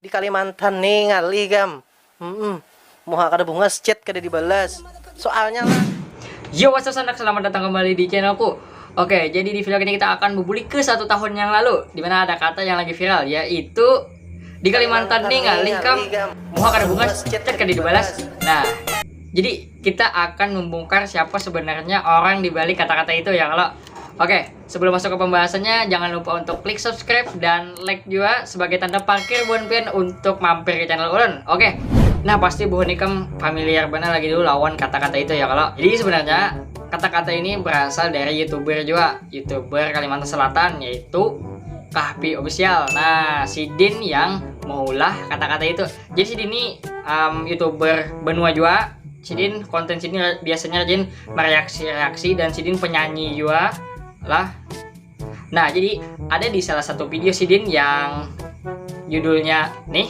Di Kalimantan nih ngalih gam. Muha kada bunga chat kada dibalas. Soalnya lah. Yo, what's up anak, selamat datang kembali di channelku. Oke, jadi di video ini kita akan membuli ke 1 tahun yang lalu, dimana ada kata yang lagi viral, yaitu di Kalimantan nih ngalih kam muha kada bunga chat kada dibalas. Nah, jadi kita akan membongkar siapa sebenarnya orang di balik kata-kata itu ya kalau. Oke, sebelum masuk ke pembahasannya, jangan lupa untuk klik subscribe dan like juga sebagai tanda parkir buan pian untuk mampir ke channel Ulun. Oke, nah pasti buhan ikam familiar benar lagi dulu lawan kata-kata itu ya kalau. Jadi sebenarnya kata-kata ini berasal dari youtuber juga, youtuber Kalimantan Selatan, yaitu Kahpi Official. Nah, si Din yang mengulah kata-kata itu. Jadi si Din ini youtuber benua juga. Si Din konten sini biasanya rajin mereaksi-reaksi, dan si Din penyanyi juga lah. Nah, jadi ada di salah satu video si Din yang judulnya nih.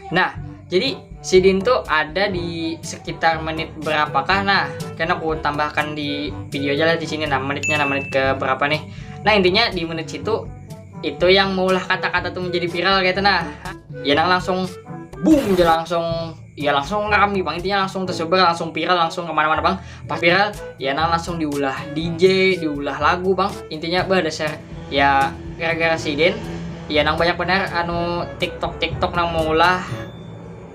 Nah, jadi si Din tuh ada di sekitar menit berapakah? Nah, karena aku tambahkan di video aja lah di sini. Nah, menitnya menit ke berapa nih? Nah, intinya di menit situ itu yang maulah kata-kata tuh menjadi viral gitu. Nah, ya langsung boom, dia langsung rame bang, intinya langsung tersebar, langsung viral, langsung kemana-mana bang. Pas viral ya langsung diulah DJ, diulah lagu bang. Intinya dasar ya gara-gara si Den ya banyak benar TikTok nang maulah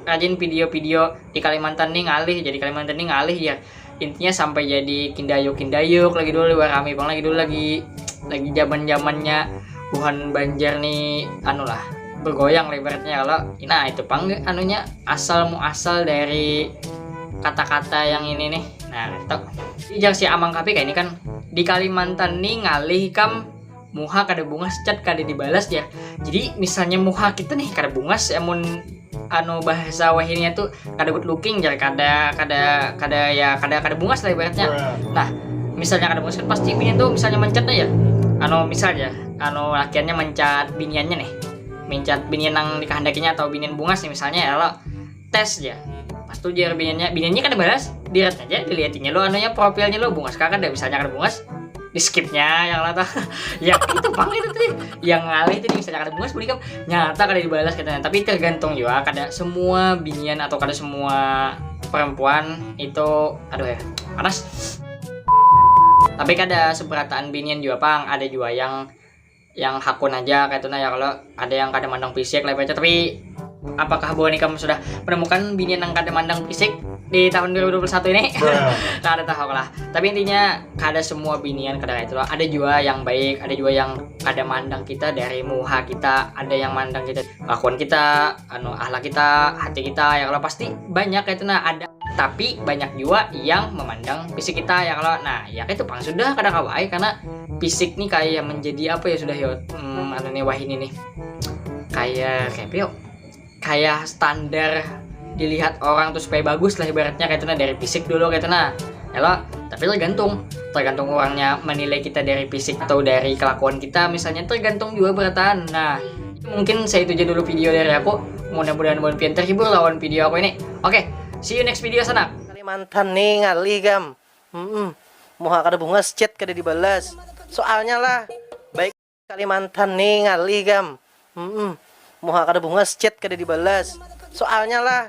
rajin video-video di Kalimantan nih ngalih, jadi Kalimantan nih ngalih ya. Intinya sampai jadi kindayuk lagi dulu rame bang, lagi dulu lagi zaman-zamannya Wuhan Banjar nih lah bergoyang lebarnya kalau. Nah, itu asal dari kata-kata yang ini nih. Nah, itu jangan si Amang Kapi kayak ini kan di Kalimantan nih ngalih kam muha kada bungas chat kada dibalas ya. Jadi misalnya muha kita nih kada bungas emun bahasa wahininya tuh kada good looking jar kada bungas lah ibaratnya. Nah, misalnya kada bungas kan pasti binian tuh misalnya mencatnya ya. Misalnya lakiannya mencat biniannya nih. Mencat binian yang dikehendakinya atau binian bungas nih misalnya ya lo tes ya. Pas tuh jar biniannya kada balas, dilihat aja dilihatinnya lo profilnya lo bungas kakak ada misalnya kada bungas di skipnya yang lata ya itu bang itu tuh yang ngalih itu misalnya kada bungas beli nyata kada dibalas katanya. Tapi tergantung juga, kada semua binian atau kada semua perempuan itu panas. Tapi kada seberataan binian juga bang, ada juga yang hakun aja kayak itu. Nah ya kalau ada yang kada mandang fisik lah baca. Tapi apakah buah kamu sudah menemukan binian yang kada mandang fisik di tahun 2021 ini? Kada tahu lah. Tapi intinya kada semua binian kada itu loh. Ada juga yang baik, ada juga yang kada mandang kita dari muha kita, ada yang mandang kita lakuan kita, akhlak kita, hati kita ya kalau. Pasti banyak kayak itu. Nah ada, tapi banyak juga yang memandang fisik kita ya kalau. Nah ya itu pang sudah kada kawai, karena fisik nih kayak menjadi apa ya sudah ya wah ini nih kayak standar dilihat orang tuh supaya bagus lah ibaratnya kayak itu. Nah dari fisik dulu kayak itu. Nah ya tapi tergantung orangnya menilai kita dari fisik atau dari kelakuan kita misalnya, tergantung juga beratan. Nah mungkin saya itu aja dulu video dari aku, mudah-mudahan pian terhibur lawan video aku ini. Oke, see you next video sana. Kalimantan nih ngalih gam. Muha kada bunga chat kada dibalas. Soalnya lah baik Kalimantan nih ngalih gam. Muha kada bunga chat kada dibalas. Soalnya lah